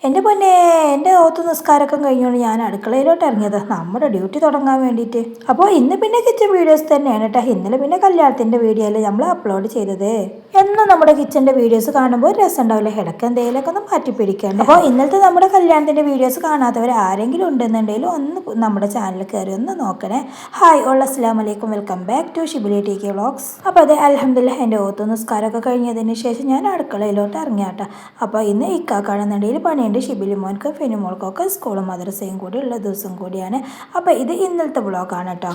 എൻ്റെ പൊന്നെ എൻ്റെ ഓത്ത് നിസ്കാരമൊക്കെ കഴിഞ്ഞുകൊണ്ട് ഞാൻ അടുക്കളയിലോട്ട് ഇറങ്ങിയത് നമ്മുടെ ഡ്യൂട്ടി തുടങ്ങാൻ വേണ്ടിയിട്ട്. അപ്പോൾ ഇന്ന് പിന്നെ കിച്ചൺ വീഡിയോസ് തന്നെയാണ് കേട്ടോ. ഇന്നലെ പിന്നെ കല്യാണത്തിൻ്റെ വീഡിയോ അല്ലേ നമ്മൾ അപ്ലോഡ് ചെയ്തത്. എന്നും നമ്മുടെ കിച്ചൻ്റെ വീഡിയോസ് കാണുമ്പോൾ ഒരു രസം ഉണ്ടാവില്ല, ഇടയ്ക്ക് എന്തെങ്കിലുമൊക്കെ ഒന്ന് മാറ്റിപ്പിടിക്കേണ്ട. അപ്പോൾ ഇന്നലത്തെ നമ്മുടെ കല്യാണത്തിൻ്റെ വീഡിയോസ് കാണാത്തവർ ആരെങ്കിലും ഉണ്ടെന്നുണ്ടെങ്കിൽ ഒന്ന് നമ്മുടെ ചാനൽ കയറി ഒന്ന് നോക്കണേ. ഹായ് അസ്സലാമു അലൈക്കും, welcome back to Shibili T K vlogs. അപ്പോൾ അതെ അൽഹംദുലില്ലാഹ് എൻ്റെ ഓത്ത് നിസ്കാരമൊക്കെ കഴിഞ്ഞതിന് ശേഷം ഞാൻ അടുക്കളയിലോട്ട് ഇറങ്ങിയാട്ടോ. അപ്പോൾ ഇന്ന് ഇക്കാക്കാണെന്നുണ്ടെങ്കിൽ പണിയുണ്ട്. ഷിബിലി മോൻക്കും ഫെനുമോൾക്കൊക്കെ സ്കൂളും മദ്രസയും കൂടി ഉള്ള ദിവസം കൂടിയാണ്. അപ്പോൾ ഇത് ഇന്നലത്തെ വ്ളോഗാണ് കേട്ടോ.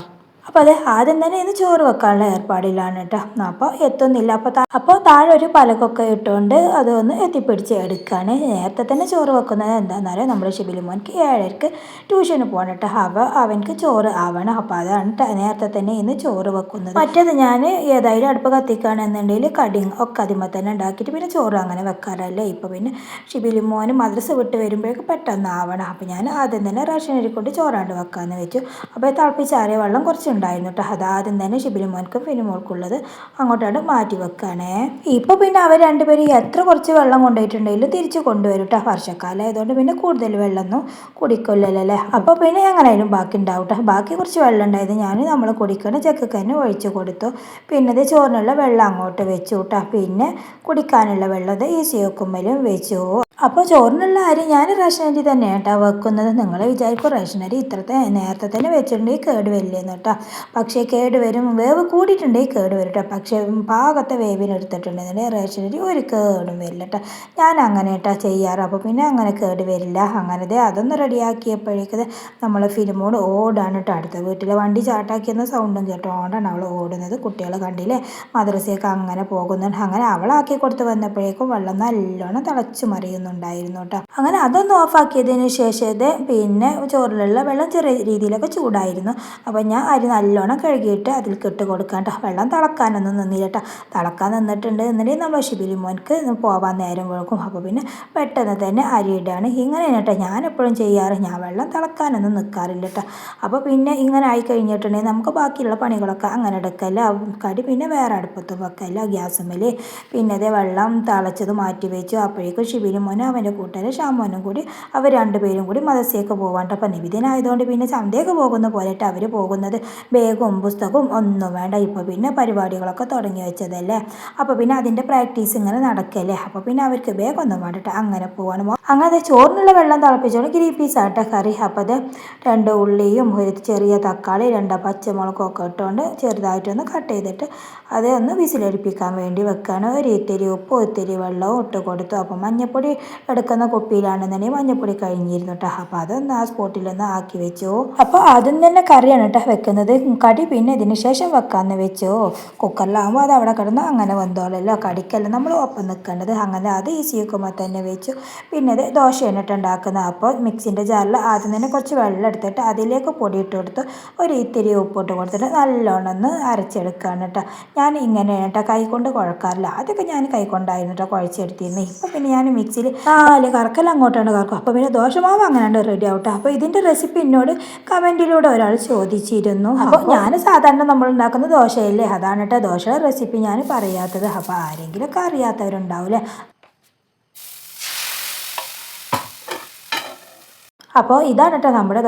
അപ്പോൾ അത് ആദ്യം തന്നെ ഇന്ന് ചോറ് വെക്കാനുള്ള ഏർപ്പാടിലാണ് കേട്ടോ. അപ്പോൾ എത്തുന്നില്ല. അപ്പോൾ താഴെ ഒരു പലകൊക്കെ ഇട്ടുകൊണ്ട് അതൊന്ന് എത്തിപ്പിടിച്ച് എടുക്കുകയാണ്. നേരത്തെ തന്നെ ചോറ് വെക്കുന്നത് എന്താണെന്നറിയാം, നമ്മുടെ ഷിബിലി മോൻക്ക് 7:30 ട്യൂഷന് പോകണം കേട്ടോ. അപ്പോൾ അവനക്ക് ചോറ് ആവണം. അപ്പോൾ അതാണ് നേരത്തെ തന്നെ ഇന്ന് ചോറ് വെക്കുന്നത്. മറ്റേത് ഞാൻ ഏതായാലും അടുപ്പ് കത്തിക്കുകയാണെന്നുണ്ടെങ്കിൽ കടിയും ഒക്കെ അതിന്മേൽ തന്നെ ഉണ്ടാക്കിയിട്ട് പിന്നെ ചോറ് അങ്ങനെ വെക്കാറല്ലേ. ഇപ്പോൾ പിന്നെ ഷിബിലി മോന് മദ്രസ വിട്ട് വരുമ്പോഴേക്ക് പെട്ടെന്ന് ആവണം. അപ്പോൾ ഞാൻ ആദ്യം തന്നെ റേഷൻ അരി കൊണ്ട് ചോറാണ്ട് വെക്കാമെന്ന് വെച്ചു. അപ്പോൾ തിളപ്പിച്ചാറിയ വെള്ളം കുറച്ച് ഉണ്ടായിരുന്നു കേട്ടോ. അതാദ്യം തന്നെ ഷിബിലി മോൻക്കും ഫിനിമോൾക്കുള്ളത് അങ്ങോട്ടാണ് മാറ്റി വെക്കുകയാണേ. ഇപ്പോൾ പിന്നെ അവർ രണ്ടുപേരും എത്ര കുറച്ച് വെള്ളം കൊണ്ടുപോയിട്ടുണ്ടെങ്കിലും തിരിച്ച് കൊണ്ടുവരും കേട്ടോ. വർഷക്കാലം ആയതുകൊണ്ട് പിന്നെ കൂടുതൽ വെള്ളമൊന്നും കുടിക്കില്ലല്ലേ. അപ്പോൾ പിന്നെ എങ്ങനെയായാലും ബാക്കി ഉണ്ടാവും കേട്ടോ. ബാക്കി കുറച്ച് വെള്ളം ഉണ്ടായത് ഞാൻ നമ്മൾ കുടിക്കുന്ന ചെക്കക്ക് തന്നെ ഒഴിച്ച് കൊടുത്തു. പിന്നെ ഇത് ചോറിനുള്ള വെള്ളം അങ്ങോട്ട് വെച്ചു കേട്ടോ. പിന്നെ കുടിക്കാനുള്ള വെള്ളം ഇത് ഈ സിയോക്കുമ്മലും വെച്ചു. അപ്പോൾ ചോറിനുള്ള അരി ഞാൻ റേഷൻ അരി തന്നെയാണ് കേട്ടോ വെക്കുന്നത്. നിങ്ങൾ വിചാരിക്കും റേഷൻ അരി ഇത്രത്തെ നേരത്തെ തന്നെ വെച്ചിട്ടുണ്ടെങ്കിൽ കേട് വരില്ലെന്ന് കേട്ടോ. പക്ഷേ കേട് വരും, വേവ് കൂടിയിട്ടുണ്ടെങ്കിൽ കേട് വരും കേട്ടോ. പക്ഷേ പാകത്തെ വേവിനെടുത്തിട്ടുണ്ടെന്നുണ്ടെങ്കിൽ റേഷൻ അരി ഒരു കേടും വരില്ല കേട്ടോ. ഞാൻ അങ്ങനെ കേട്ടോ ചെയ്യാറ്. അപ്പോൾ പിന്നെ അങ്ങനെ കേട് വരില്ല. അങ്ങനെ അതൊന്ന് റെഡിയാക്കിയപ്പോഴേക്കത് നമ്മൾ ഫിലിമോട് ഓടാണ് കേട്ടോ. അടുത്ത വീട്ടിലെ വണ്ടി ചാട്ടാക്കിയെന്ന സൗണ്ടും കേട്ടോണ്ടാണ് അവൾ ഓടുന്നത്. കുട്ടികൾ കണ്ടില്ലേ മദ്രസയൊക്കെ അങ്ങനെ പോകുന്നുണ്ട്. അങ്ങനെ അവളാക്കി കൊടുത്ത് വന്നപ്പോഴേക്കും വെള്ളം നല്ലോണം തിളച്ചു മറിയുന്നുണ്ടായിരുന്നു കേട്ടോ. അങ്ങനെ അതൊന്ന് ഓഫാക്കിയതിന് ശേഷം പിന്നെ ചോറിലുള്ള വെള്ളം ചെറിയ രീതിയിലൊക്കെ ചൂടായിരുന്നു. അപ്പോൾ ഞാൻ അരി നല്ലോണം കഴുകിയിട്ട് അതിൽ ഇട്ട് കൊടുക്കാൻ കേട്ടോ. വെള്ളം തിളക്കാനൊന്നും നിന്നില്ല കേട്ടോ. തിളക്കാൻ നിന്നിട്ടുണ്ട് എന്നുണ്ടെങ്കിൽ നമ്മൾ ഷിബിലി മോൻക്ക് പോകാൻ നേരം കൊടുക്കും. അപ്പോൾ പിന്നെ പെട്ടെന്ന് തന്നെ അരി ഇടാണ്. ഇങ്ങനെയാണ് കേട്ടോ ഞാൻ എപ്പോഴും ചെയ്യാറ്. ഞാൻ വെള്ളം തിളക്കാനൊന്നും നിൽക്കാറില്ല കേട്ടോ. അപ്പോൾ പിന്നെ ഇങ്ങനെ ആയി കഴിഞ്ഞിട്ടുണ്ടെങ്കിൽ നമുക്ക് ബാക്കിയുള്ള പണികളൊക്കെ അങ്ങനെ എടുക്കല്ല. കടി പിന്നെ വേറെ അടുപ്പത്തും വെക്കല്ല, ഗ്യാസുമ്മൽ. പിന്നെ അതേ വെള്ളം തിളച്ചത് മാറ്റി വെച്ചു. അപ്പോഴേക്കും ഷിബിലി മോനും അവൻ്റെ കൂട്ടുകാരൻ ഷാമോനും കൂടി അവർ രണ്ടുപേരും കൂടി മദ്രസയൊക്കെ പോകാണ്ട്. അപ്പം നിബിധനായതുകൊണ്ട് പിന്നെ സന്ധ്യയൊക്കെ പോകുന്ന പോലെയിട്ട് അവർ പോകുന്നത് ബാഗും പുസ്തകവും ഒന്നും വേണ്ട. ഇപ്പോൾ പിന്നെ പരിപാടികളൊക്കെ തുടങ്ങി വെച്ചതല്ലേ. അപ്പോൾ പിന്നെ അതിൻ്റെ പ്രാക്ടീസ് ഇങ്ങനെ നടക്കല്ലേ. അപ്പോൾ പിന്നെ അവർക്ക് ബാഗൊന്നും വേണ്ടിട്ട് അങ്ങനെ പോകണം. അങ്ങനെ ചോറിനുള്ള വെള്ളം തിളപ്പിച്ചോണ്ട് ഗ്രീൻ പീസാട്ട കറി. അപ്പോൾ അത് 2 ഉള്ളിയും ഒരു ചെറിയ തക്കാളി 2 പച്ചമുളകൊക്കെ ഇട്ടുകൊണ്ട് ചെറുതായിട്ടൊന്ന് കട്ട് ചെയ്തിട്ട് അതൊന്ന് വിസിലടിപ്പിക്കാൻ വേണ്ടി വെക്കുകയാണ്. ഒരു ഇത്തിരി ഉപ്പ് ഇത്തിരി വെള്ളവും ഇട്ട് കൊടുത്തു. അപ്പോൾ മഞ്ഞൾപ്പൊടി എടുക്കുന്ന കുപ്പിയിലാണെന്നുണ്ടെങ്കിൽ മഞ്ഞൾപ്പൊടി കഴിഞ്ഞിരുന്നു കേട്ടോ. അപ്പോൾ അതൊന്ന് ആ സ്പോട്ടിലൊന്ന് ആക്കി വെച്ചു. അപ്പോൾ ആദ്യം തന്നെ കറിയാണ് കേട്ടോ വെക്കുന്നത്. കടി പിന്നെ ഇതിന് ശേഷം വെക്കാമെന്ന് വെച്ചു. കുക്കറിലാകുമ്പോൾ അത് അവിടെ കിടന്ന് അങ്ങനെ വെന്തോളല്ലോ. കടിക്കല്ല നമ്മൾ ഒപ്പം നിൽക്കേണ്ടത്. അങ്ങനെ അത് ഈസി വെക്കുമ്പോൾ തന്നെ വെച്ചു. പിന്നെ ഇത് ദോശയാണ് കേട്ടോ ഉണ്ടാക്കുന്നത്. അപ്പോൾ മിക്സിൻ്റെ ജാറിൽ ആദ്യം തന്നെ കുറച്ച് വെള്ളം എടുത്തിട്ട് അതിലേക്ക് പൊടി ഇട്ട് കൊടുത്ത് ഒരു ഇത്തിരി ഉപ്പിട്ട് കൊടുത്തിട്ട് നല്ലോണം ഒന്ന് അരച്ചെടുക്കുകയാണ് കേട്ടോ. ഞാൻ ഇങ്ങനെയാണ് കേട്ടോ, കൈകൊണ്ട് കുഴക്കാറില്ല. ആദ്യമൊക്കെ ഞാൻ കൈകൊണ്ടായിരുന്നു കേട്ടോ കുഴച്ചെടുത്തിരുന്നത്. ഇപ്പോൾ പിന്നെ ഞാൻ മിക്സിയിൽ 4 കറക്കെല്ലാം അങ്ങോട്ടാണ് കറക്കും. അപ്പോൾ പിന്നെ ദോശമാവ് അങ്ങനെ റെഡി ആവട്ടെ. അപ്പോൾ ഇതിൻ്റെ റെസിപ്പി എന്നോട് കമൻറ്റിലൂടെ ഒരാൾ ചോദിച്ചിരുന്നു. അപ്പോൾ ഞാൻ സാധാരണ നമ്മൾ ഉണ്ടാക്കുന്ന ദോശയല്ലേ, അതാണ് കേട്ടോ ദോശയുടെ റെസിപ്പി ഞാൻ പറയാത്തത്. അപ്പോൾ ആരെങ്കിലുമൊക്കെ അറിയാത്തവരുണ്ടാവില്ലേ. അപ്പോൾ ഇതാണ് കേട്ടോ നമ്മുടെ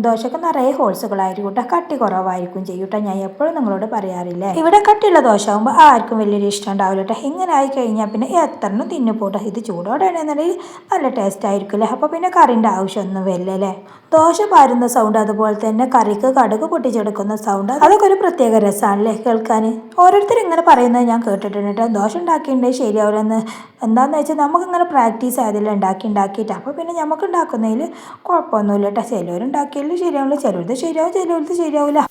ദോശക്ക് നിറയെ ഹോൾസുകളായിരിക്കും കേട്ടോ. കട്ടി കുറവായിരിക്കും ചെയ്യും കേട്ടോ. ഞാൻ എപ്പോഴും നിങ്ങളോട് പറയാറില്ലേ, ഇവിടെ കട്ടിയുള്ള ദോശ ആകുമ്പോൾ ആർക്കും വലിയൊരു ഇഷ്ടം ഉണ്ടാവില്ല കേട്ടോ. ഇങ്ങനെ ആയി കഴിഞ്ഞാൽ പിന്നെ എത്രണ്ണം തിന്നു പോട്ടെ. ഇത് ചൂടോടെയാണെന്നുണ്ടെങ്കിൽ നല്ല ടേസ്റ്റ് ആയിരിക്കില്ലേ. അപ്പോൾ പിന്നെ കറിൻ്റെ ആവശ്യമൊന്നും വരില്ലല്ലേ. ദോശ പാരുന്ന സൗണ്ട്, അതുപോലെ തന്നെ കറിക്ക് കടുക് പൊട്ടിച്ചെടുക്കുന്ന സൗണ്ട്, അതൊക്കെ ഒരു പ്രത്യേക രസമാണല്ലേ കേൾക്കാൻ. ഓരോരുത്തരും ഇങ്ങനെ പറയുന്നത് ഞാൻ കേട്ടിട്ടുണ്ട് കേട്ടോ. ദോശ ഉണ്ടാക്കിയിട്ടുണ്ടെങ്കിൽ ശരിയാവില്ലെന്ന്. എന്താണെന്ന് വെച്ചാൽ നമുക്കിങ്ങനെ പ്രാക്ടീസ് ആയതില്ല ഉണ്ടാക്കിയിട്ട്. അപ്പോൾ പിന്നെ നമുക്ക് ഉണ്ടാക്കുന്നതിൽ കുഴപ്പമൊന്നുമില്ല കേട്ടോ. ചിലവരുണ്ടാക്കിയാലും ശരിയാവില്ല, ചിലവർക്ക് ശരിയാവും, ചിലവർക്ക് ശരിയാവില്ല.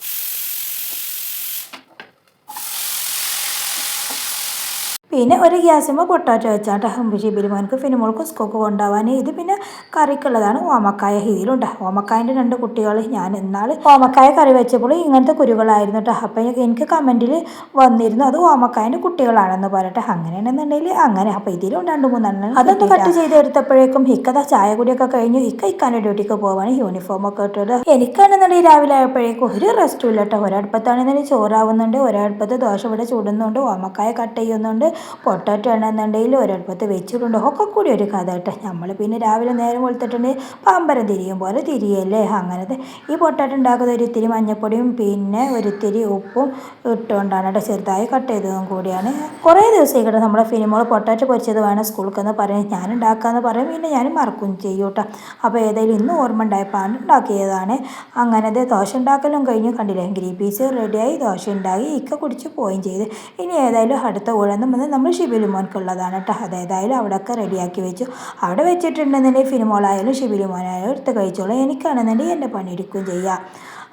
പിന്നെ ഒരു ഗ്യാസുമ്പോൾ പൊട്ടാറ്റോ വെച്ചാട്ടോ ഷിബിലി മോൻക്ക് ഫിനിമോൾക്കും സ്കൂൾക്ക് കൊണ്ടുപോകാൻ. ഇത് പിന്നെ കറിക്കുള്ളതാണ്. ഓമക്കായ ഇതിലുണ്ട്. ഓമക്കായൻ്റെ 2 കുട്ടികൾ. ഞാൻ ഇന്നാൾ ഓമക്കായ കറി വെച്ചപ്പോൾ ഇങ്ങനത്തെ കുരുകളായിരുന്നു കേട്ടോ. അപ്പോൾ എനിക്ക് കമൻറ്റിൽ വന്നിരുന്നു അത് ഓമക്കായൻ്റെ കുട്ടികളാണെന്ന് പറയട്ടെ. അങ്ങനെയാണെന്നുണ്ടെങ്കിൽ അങ്ങനെ. അപ്പോൾ ഇതിലും 2-3 എണ്ണം അതൊന്ന് കട്ട് ചെയ്തെടുത്തപ്പോഴേക്കും ഹിക്കത ചായ കുടിയൊക്കെ കഴിഞ്ഞു. ഇക്കാൻ്റെ ഡ്യൂട്ടിക്ക് പോകാൻ യൂണിഫോമൊക്കെ ഇട്ടത്. എനിക്കാണെന്നുണ്ടെങ്കിൽ രാവിലെ ആയപ്പോഴേക്കും ഒരു റെസ്റ്റും ഇല്ല കേട്ടോ. ഒരടുപ്പത്താണെന്നുണ്ടെങ്കിൽ ചോറാവുന്നുണ്ട്, ഒരടുപ്പത്ത് ദോശ ഇവിടെ ചൂടുന്നുണ്ട്, ഓമക്കായ കട്ട് ചെയ്യുന്നുണ്ട്, പൊട്ടാറ്റോ ആണെന്നുണ്ടെങ്കിൽ ഒരടുപ്പത്ത് വെച്ചിട്ടുണ്ട്. ഒക്കെ കൂടി ഒരു കഥ കേട്ടോ. നമ്മൾ പിന്നെ രാവിലെ നേരം വെളുത്തിട്ടുണ്ടെങ്കിൽ പമ്പരം തിരിയും പോലെ തിരിയല്ലേ. അങ്ങനത്തെ ഈ പൊട്ടാറ്റോ ഉണ്ടാക്കുന്നത് ഒരിത്തിരി മഞ്ഞൾപ്പൊടിയും പിന്നെ ഒരിത്തിരി ഉപ്പും ഇട്ടുകൊണ്ടാണ് കേട്ടോ, ചെറുതായി കട്ട് ചെയ്തതും കൂടിയാണ്. കുറേ ദിവസം കേട്ടോ നമ്മുടെ ഫിനിമോൾ പൊട്ടാറ്റോ പൊരിച്ചത് വേണം സ്കൂളിൽ പറയും, ഞാൻ ഉണ്ടാക്കാമെന്ന് പറയും, പിന്നെ ഞാൻ മറക്കും ചെയ്യും കേട്ടോ. അപ്പോൾ ഏതായാലും ഇന്ന് ഓർമ്മ ഉണ്ടായപ്പോൾ ഉണ്ടാക്കിയതാണ്. അങ്ങനത്തെ ദോശ ഉണ്ടാക്കലും കഴിഞ്ഞു. കണ്ടില്ലേ, ഗ്രീൻ പീസ് റെഡിയായി, ദോശ ഉണ്ടാക്കി, ഇക്ക കുടിച്ച് പോവുകയും ചെയ്ത്. ഇനി ഏതായാലും അടുത്ത ഊഴെന്ന് വന്ന് നമ്മൾ ഷിബിലുമോൻക്കുള്ളതാണ് കേട്ടോ. അതേതായാലും അവിടെയൊക്കെ റെഡിയാക്കി വെച്ചു. അവിടെ വെച്ചിട്ടുണ്ടെന്നുണ്ടെങ്കിൽ ഫിനിമോളായാലും ഷിബിലുമോനായാലും എടുത്ത് കഴിച്ചോളൂ. എനിക്കാണെന്നുണ്ടെങ്കിൽ എൻ്റെ പണിയെടുക്കുകയും ചെയ്യാം.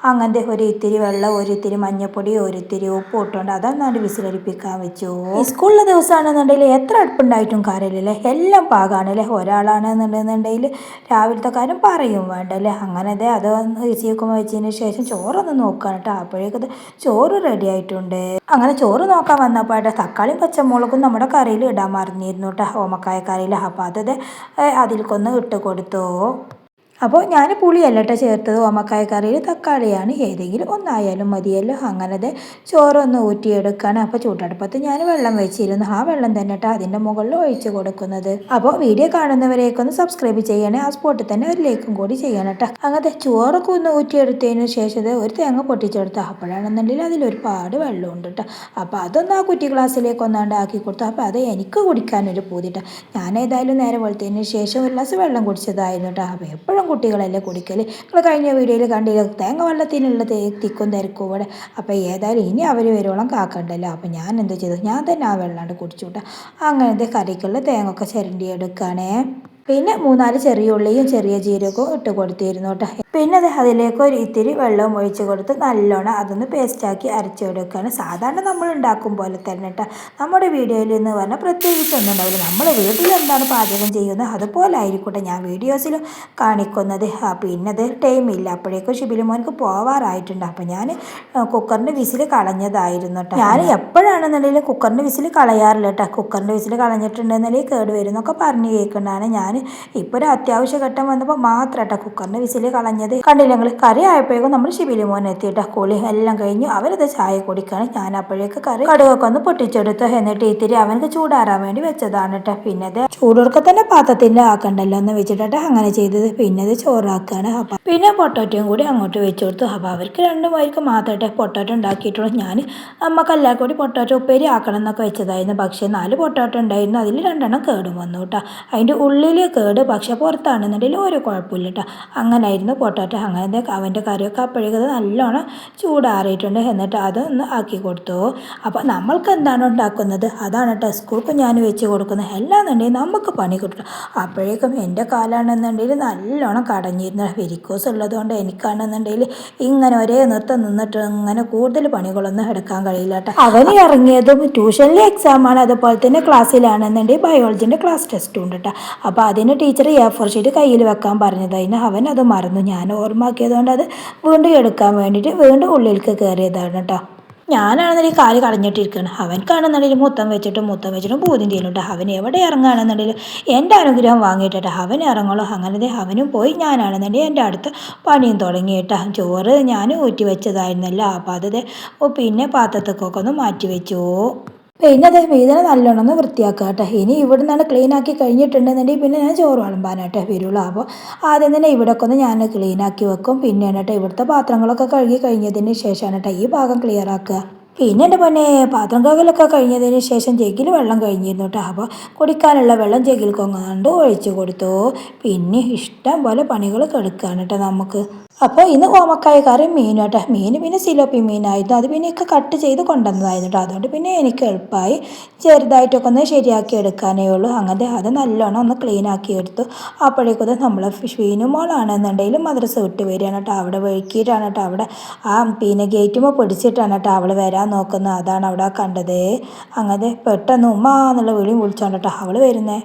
അങ്ങനത്തെ ഒരിത്തിരി വെള്ളം, ഒരിത്തിരി മഞ്ഞൾപ്പൊടി, ഒരിത്തിരി ഉപ്പ് ഇട്ടുകൊണ്ട് അതൊന്നാണ്ട് വിസിലടിപ്പിക്കാൻ വെച്ചു. സ്കൂളിലെ ദിവസമാണെന്നുണ്ടെങ്കിൽ എത്ര അടുപ്പുണ്ടായിട്ടും കാര്യമില്ലല്ലേ, എല്ലാം പാകമാണല്ലേ. ഒരാളാണെന്നുണ്ടെന്നുണ്ടെങ്കിൽ രാവിലത്തെ കാര്യം പറയും വേണ്ടല്ലേ. അങ്ങനത്തെ അത് ചീക്കുമ്പോൾ വെച്ചതിന് ശേഷം ചോറൊന്ന് നോക്കുകയാണ് കേട്ടോ. അപ്പോഴേക്കത് ചോറ് റെഡി ആയിട്ടുണ്ട്. അങ്ങനെ ചോറ് നോക്കാൻ വന്നപ്പോൾ തക്കാളിയും പച്ചമുളകും നമ്മുടെ കറിയിൽ ഇടാൻ മറിഞ്ഞിരുന്നു കേട്ടോ, ഓമക്കായ കറിയിൽ. അപ്പോൾ അത് അതിൽക്കൊന്ന് ഇട്ട് കൊടുത്തു. അപ്പോൾ ഞാൻ പുളിയല്ല കേട്ടോ ചേർത്തത്, ഓമക്കായ കറിയിൽ തക്കാളിയാണ്, ഏതെങ്കിലും ഒന്നായാലും മതിയല്ലോ. അങ്ങനത്തെ ചോറൊന്ന് ഊറ്റിയെടുക്കുകയാണ്. അപ്പോൾ ചൂടടുപ്പത്ത് ഞാൻ വെള്ളം വെച്ചിരുന്നു, ആ വെള്ളം തന്നെ കേട്ടോ അതിൻ്റെ മുകളിൽ ഒഴിച്ച് കൊടുക്കുന്നത്. അപ്പോൾ വീഡിയോ കാണുന്നവരേക്കൊന്ന് സബ്സ്ക്രൈബ് ചെയ്യണേ, ആ സ്പോട്ടിൽ തന്നെ ഒരു ലൈക്കും കൂടി ചെയ്യണം കേട്ടോ. അങ്ങനത്തെ ചോറൊക്കെ ഒന്ന് ഊറ്റിയെടുത്തതിന് ശേഷം ഒരു തേങ്ങ പൊട്ടിച്ചെടുത്തു. അപ്പോഴാണെന്നുണ്ടെങ്കിൽ അതിലൊരുപാട് വെള്ളമുണ്ട് കേട്ടോ. അപ്പോൾ അതൊന്ന് ആ കുറ്റി ഗ്ലാസ്സിലേക്ക് ഒന്നാണ്ട് ആക്കി കൊടുത്തു. അപ്പോൾ അത് എനിക്ക് കുടിക്കാനൊരു പൂതിട്ടോ. ഞാൻ ഏതായാലും നേരെ വെളുത്തതിന് ശേഷം ഒരു ഗ്ലാസ് വെള്ളം കുടിച്ചതായിരുന്നു കേട്ടോ. അപ്പോൾ എപ്പോഴും കുട്ടികളല്ലേ കുടിക്കൽ. നിങ്ങൾ കഴിഞ്ഞ വീഡിയോയിൽ കണ്ടില്ല തേങ്ങ വെള്ളത്തിനുള്ള തിക്കും തിരക്കും ഇവിടെ. അപ്പോൾ ഏതായാലും ഇനി അവർ വരുവോളം കാക്കണ്ടല്ലോ. അപ്പോൾ ഞാൻ എന്ത് ചെയ്തു, ഞാൻ തന്നെ ആ വെള്ളാണ്ട് കുടിച്ചു വിട്ടാൽ. അങ്ങനത്തെ കറിക്കുള്ള തേങ്ങ ഒക്കെ ചിരണ്ടി എടുക്കുകയാണേ. പിന്നെ 3-4 ചെറിയ ഉള്ളിയും ചെറിയ ജീരകവും ഇട്ട് കൊടുത്തിരുന്നു കേട്ടോ. പിന്നെ അതിലേക്ക് ഒരു ഇത്തിരി വെള്ളവും ഒഴിച്ച് കൊടുത്ത് നല്ലോണം അതൊന്ന് പേസ്റ്റാക്കി അരച്ചെടുക്കുകയാണ്. സാധാരണ നമ്മൾ ഉണ്ടാക്കും പോലെ തന്നെ കേട്ടോ. നമ്മുടെ വീഡിയോയിൽ എന്ന് പറഞ്ഞാൽ പ്രത്യേകിച്ചൊന്നും ഉണ്ടാവില്ല. നമ്മൾ വീട്ടിൽ എന്താണ് പാചകം ചെയ്യുന്നത് അതുപോലെ ആയിരിക്കട്ടെ ഞാൻ വീഡിയോസിൽ കാണിക്കുന്നത്. പിന്നെ അത് ടൈമില്ല, അപ്പോഴേക്കും ഷിബിലുമോനക്ക് പോവാറായിട്ടുണ്ട്. അപ്പോൾ ഞാൻ കുക്കറിൻ്റെ വിസിൽ കളഞ്ഞതായിരുന്നു കേട്ടോ. ഞാൻ എപ്പോഴാണെന്നുണ്ടെങ്കിൽ കുക്കറിൻ്റെ വിസിൽ കളയാറില്ല കേട്ടോ. കുക്കറിൻ്റെ വിസിൽ കളഞ്ഞിട്ടുണ്ടെന്നുണ്ടെങ്കിൽ കേട് വരുന്നൊക്കെ പറഞ്ഞ് കേൾക്കുന്നതാണ്. ഞാൻ ഇപ്പോൾ ഒരു അത്യാവശ്യ ഘട്ടം വന്നപ്പോൾ മാത്രം കേട്ടോ കുക്കറിൻ്റെ വിസിൽ കളഞ്ഞത്. കണ്ടില്ല നിങ്ങൾ, കറി ആയപ്പോഴേക്കും നമ്മൾ ഷിബിലുമോൻ എത്തിയിട്ട കുളി എല്ലാം കഴിഞ്ഞു. അവരത് ചായ കുടിക്കുകയാണ്. ഞാൻ അപ്പോഴേക്ക് കടുകൊക്കെ ഒന്ന് പൊട്ടിച്ചെടുത്തു. എന്നിട്ട് ഇത്തിരി അവനക്ക് ചൂടാറാൻ വേണ്ടി വെച്ചതാണ് കേട്ടോ. പിന്നെ അത് ചൂടൊക്കെ തന്നെ പാത്രത്തിൻ്റെ ആക്കണ്ടല്ലോ എന്ന് വെച്ചിട്ട് അങ്ങനെ ചെയ്തത്. പിന്നെ അത് ചോറാക്കുകയാണ്. അപ്പം പിന്നെ പൊട്ടാറ്റോയും കൂടി അങ്ങോട്ട് വെച്ച് കൊടുത്തു. അപ്പോൾ അവർക്ക് 2 പേർക്ക് മാത്രമേ പൊട്ടാറ്റോ ഉണ്ടാക്കിയിട്ടുള്ളൂ. ഞാൻ നമുക്കെല്ലാം കൂടി പൊട്ടാറ്റോ ഉപ്പേരി ആക്കണം എന്നൊക്കെ വെച്ചതായിരുന്നു. പക്ഷേ 4 പൊട്ടാറ്റോ ഉണ്ടായിരുന്നു, അതിൽ 2 കേടും വന്നു കേട്ടോ. അതിൻ്റെ ഉള്ളിൽ കേട്, പക്ഷേ പുറത്താണെന്നുണ്ടെങ്കിൽ ഒരു കുഴപ്പമില്ല കേട്ടോ. അങ്ങനായിരുന്നു പൊട്ടാറ്റോ. അങ്ങനെ അവൻ്റെ കറിയൊക്കെ അപ്പോഴേക്കത് നല്ലോണം ചൂടാറിയിട്ടുണ്ട്. എന്നിട്ട് അതൊന്ന് ആക്കി കൊടുത്തു. അപ്പോൾ നമ്മൾക്ക് എന്താണ് ഉണ്ടാക്കുന്നത് അതാണ് കേട്ടോ സ്കൂൾക്ക് ഞാൻ വെച്ച് കൊടുക്കുന്നത്. എല്ലാന്നുണ്ടെങ്കിൽ നമുക്ക് പണി കിട്ടും. അപ്പോഴേക്കും എൻ്റെ കാലാണെന്നുണ്ടെങ്കിൽ നല്ലോണം കടഞ്ഞിരുന്നു. വെരിക്കോസ് ഉള്ളതുകൊണ്ട് എനിക്കാണെന്നുണ്ടെങ്കിൽ ഇങ്ങനെ ഒരേ നൃത്തം നിന്നിട്ട് ഇങ്ങനെ കൂടുതൽ പണികളൊന്നും എടുക്കാൻ കഴിയില്ല കേട്ടോ. അവന് ഇറങ്ങിയതും ട്യൂഷനിലെ എക്സാമാണ്, അതുപോലെ തന്നെ ക്ലാസ്സിലാണെന്നുണ്ടെങ്കിൽ ബയോളജിൻ്റെ ക്ലാസ് ടെസ്റ്റും ഉണ്ട് കേട്ടോ. അപ്പോൾ അതിന് ടീച്ചർ A4 ഷീറ്റ് കയ്യിൽ വെക്കാൻ പറഞ്ഞതായിരുന്നു. അവൻ അത് മറന്നു. ഞാൻ ഓർമ്മയാക്കിയതുകൊണ്ട് അത് വീണ്ടും എടുക്കാൻ വേണ്ടിയിട്ട് വീണ്ടും ഉള്ളിലേക്ക് കയറിയതാണ് കേട്ടോ. ഞാനാണെന്നുണ്ടെങ്കിൽ കാല് കളഞ്ഞിട്ടിരിക്കുകയാണ്. അവൻക്കാണെന്നുണ്ടെങ്കിൽ മുത്തം വെച്ചിട്ടും പൂതിയും ചെയ്യുന്നുണ്ട്. അവൻ എവിടെ ഇറങ്ങുകയാണെന്നുണ്ടെങ്കിൽ എൻ്റെ അനുഗ്രഹം വാങ്ങിയിട്ടാ അവൻ ഇറങ്ങുള്ളൂ. അങ്ങനെ അവനും പോയി. ഞാനാണെന്നുണ്ടെങ്കിൽ എൻ്റെ അടുത്ത് പണിയും തുടങ്ങിയിട്ടാ. ചോറ് ഞാൻ ഊറ്റി വെച്ചതായിരുന്നല്ലോ. അപ്പോൾ അത് പിന്നെ പാത്രത്തേക്കൊക്കെ ഒന്ന് മാറ്റി വെച്ചു. പിന്നെ അത് വീതന നല്ലോണം ഒന്ന് വൃത്തിയാക്കുക കേട്ടോ. ഇനി ഇവിടെ നിന്നാണ് ക്ലീനാക്കി കഴിഞ്ഞിട്ടുണ്ടെന്നുണ്ടെങ്കിൽ പിന്നെ ഞാൻ ചോറ് വിളമ്പാനായിട്ടേ വരുള്ളൂ. അപ്പോൾ ആദ്യം തന്നെ ഇവിടെയൊക്കെ ഒന്ന് ഞാൻ ക്ലീനാക്കി വെക്കും. പിന്നെയാണ് കേട്ടോ ഇവിടുത്തെ പാത്രങ്ങളൊക്കെ കഴുകി കഴിഞ്ഞതിന് ശേഷമാണ് കേട്ടോ ഈ ഭാഗം ക്ലിയർ ആക്കുക. പിന്നെ എൻ്റെ പൊന്നെ പാത്രം കഴുകലൊക്കെ കഴിഞ്ഞതിന് ശേഷം ജഗ്ഗിൽ വെള്ളം കഴിഞ്ഞിരുന്നു കേട്ടോ. അപ്പോൾ കുടിക്കാനുള്ള വെള്ളം ജഗ്ഗിൽ കൊങ്ങാണ്ട് ഒഴിച്ച് കൊടുത്തു. പിന്നെ ഇഷ്ടം പോലെ പണികൾ കെടുക്കുകയാണ് കേട്ടോ നമുക്ക്. അപ്പോൾ ഇന്ന് ഓമക്കായ കറി മീൻ കേട്ടോ. മീൻ പിന്നെ സിലോപ്പി മീനായിരുന്നു. അത് പിന്നെ ഒക്കെ കട്ട് ചെയ്ത് കൊണ്ടുവന്നതായിരുന്നു കേട്ടോ. അതുകൊണ്ട് പിന്നെ എനിക്ക് എളുപ്പമായി ചെറുതായിട്ടൊക്കെ ഒന്ന് ശരിയാക്കി എടുക്കാനേ ഉള്ളൂ. അങ്ങനെ അത് നല്ലോണം ഒന്ന് ക്ലീൻ ആക്കി എടുത്തു. അപ്പോഴേക്കും നമ്മൾ ഫിനുമോളാണെന്നുണ്ടെങ്കിലും മദ്രസ വിട്ട് വരികയാണ് കേട്ടോ. അവിടെ വഴുക്കിയിട്ടാണ് കേട്ടോ അവിടെ ആ പിന്നെ ഗേറ്റുമ്പോൾ പിടിച്ചിട്ടാണ് കേട്ടോ അവൾ വരാൻ നോക്കുന്നത്. അതാണ് അവിടെ കണ്ടത്. അങ്ങനെ പെട്ടെന്ന് ഉമ്മ എന്നുള്ള വിളിയും വിളിച്ചോണ്ട് കേട്ടോ അവൾ വരുന്നേ.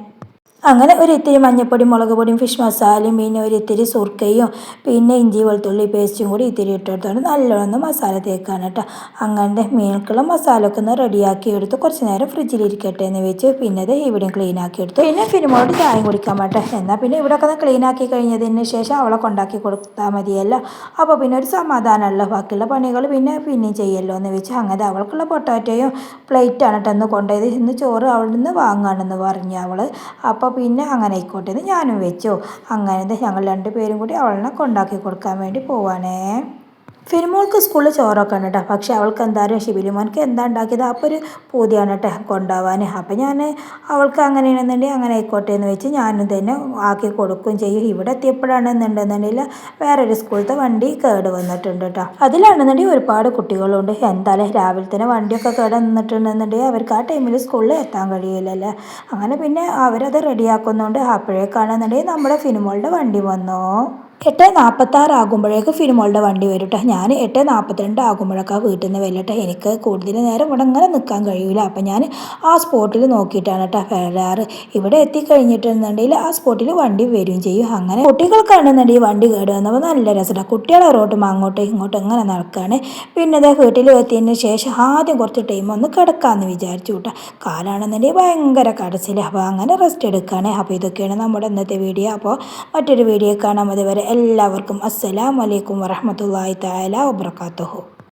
അങ്ങനെ ഒരു ഇത്തിരി മഞ്ഞപ്പൊടിയും മുളക് പൊടിയും ഫിഷ് മസാലയും പിന്നെ ഒരു ഇത്തിരി സുർക്കയും പിന്നെ ഇഞ്ചി വെളുത്തുള്ളി പേസ്റ്റും കൂടി ഇത്തിരി ഇട്ടെടുത്തോണ്ട് നല്ലോണം മസാല തേക്കാണ് കേട്ടോ. അങ്ങനത്തെ മീനുക്കുള്ള മസാല ഒക്കെ ഒന്ന് റെഡിയാക്കി എടുത്ത് കുറച്ച് നേരം ഫ്രിഡ്ജിലിരിക്കട്ടെ എന്ന് വെച്ച് പിന്നെ ഇത് ഇവിടെയും ക്ലീൻ ആക്കി എടുത്തു. പിന്നെ ഫിനിമോളോട് ചായം കുടിക്കാൻ മാട്ടെ എന്നാൽ പിന്നെ ഇവിടെ ഒക്കെ ക്ലീൻ ആക്കി കഴിഞ്ഞതിന് ശേഷം അവളെ കൊണ്ടാക്കി കൊടുത്താൽ മതിയല്ലോ. അപ്പോൾ പിന്നെ ഒരു സമാധാനമല്ല, ബാക്കിയുള്ള പണികൾ പിന്നെയും ചെയ്യല്ലോ എന്ന് വെച്ച് അങ്ങനെ അവൾക്കുള്ള പൊട്ടാറ്റോയും പ്ലേറ്റാണ് കേട്ടോ ഒന്ന് കൊണ്ടുപോയത്. ഇന്ന് ചോറ് അവിടെ നിന്ന് വാങ്ങുകയാണെന്ന് പറഞ്ഞു അവൾ. അപ്പോൾ പിന്നെ അങ്ങനെ ആയിക്കോട്ടെ എന്ന് ഞാനും വെച്ചു. അങ്ങനെ ഞങ്ങൾ രണ്ടുപേരും കൂടി അവളെ കൊണ്ടാക്കി കൊടുക്കാൻ വേണ്ടി പോവാണേ. ഫിനിമോൾക്ക് സ്കൂളിൽ ചോറൊക്കെ ഉണ്ട് കേട്ടോ. പക്ഷേ അവൾക്ക് എന്തായാലും ഷിബിലിമോൻക്ക് എന്താ ഉണ്ടാക്കിയത് അപ്പോൾ ഒരു പൂതിയാണ് കേട്ടോ കൊണ്ടുപോകാൻ. അപ്പം ഞാൻ അവൾക്ക് അങ്ങനെയാണെന്നുണ്ടെങ്കിൽ അങ്ങനെ ആയിക്കോട്ടെ എന്ന് വെച്ച് ഞാനും തന്നെ ആക്കി കൊടുക്കുകയും ചെയ്യും. ഇവിടെ എത്തിയപ്പോഴാണെന്നുണ്ടെന്നുണ്ടെങ്കിൽ വേറൊരു സ്കൂളത്തെ വണ്ടി കേട് വന്നിട്ടുണ്ട് കേട്ടോ. അതിലാണെന്നുണ്ടെങ്കിൽ ഒരുപാട് കുട്ടികളുണ്ട്. എന്തായാലും രാവിലെ തന്നെ വണ്ടിയൊക്കെ കേട് വന്നിട്ടുണ്ടെന്നുണ്ടെങ്കിൽ അവർക്ക് ആ ടൈമിൽ സ്കൂളിൽ എത്താൻ കഴിയില്ലല്ലോ. അങ്ങനെ പിന്നെ അവരത് റെഡിയാക്കുന്നുണ്ട്. അപ്പോഴേക്കാണെന്നുണ്ടെങ്കിൽ നമ്മുടെ ഫിനിമോളുടെ വണ്ടി വന്നു. 8:46 ആകുമ്പോഴേക്ക് ഫിനിമോളുടെ വണ്ടി വരും കേട്ടോ. ഞാൻ 8:42 ആകുമ്പോഴേക്കാണ് വീട്ടിൽ നിന്ന് വരില്ല. എനിക്ക് കൂടുതൽ നേരം ഇവിടെ ഇങ്ങനെ നിൽക്കാൻ കഴിയില്ല. അപ്പം ഞാൻ ആ സ്പോട്ടിൽ നോക്കിയിട്ടാണ് കേട്ടോ വരാറ്. ഇവിടെ എത്തിക്കഴിഞ്ഞിട്ടുണ്ടെങ്കിൽ ആ സ്പോട്ടിൽ വണ്ടി വരികയും ചെയ്യും. അങ്ങനെ കുട്ടികൾക്കാണെന്നുണ്ടെങ്കിൽ വണ്ടി കേട് വന്നപ്പോൾ നല്ല രസമാണ്. കുട്ടികളെ റോട്ടും അങ്ങോട്ടും ഇങ്ങോട്ടും ഇങ്ങനെ നടക്കുകയാണ്. പിന്നെ അതേ വീട്ടിൽ എത്തിയതിന് ശേഷം ആദ്യം കുറച്ച് ടൈം ഒന്ന് കിടക്കാമെന്ന് വിചാരിച്ചു കേട്ടോ. കാലാണെന്നുണ്ടെങ്കിൽ ഭയങ്കര കടച്ചിൽ. അപ്പോൾ അങ്ങനെ റെസ്റ്റ് എടുക്കുകയാണ്. അപ്പോൾ ഇതൊക്കെയാണ് നമ്മുടെ ഇന്നത്തെ വീഡിയോ. അപ്പോൾ മറ്റൊരു വീഡിയോ കാണാം. അതുവരെ എല്ലാവർക്കും അസ്സലാമു അലൈക്കും വറഹ്മത്തുള്ളാഹി തആല വബറകാതുഹു.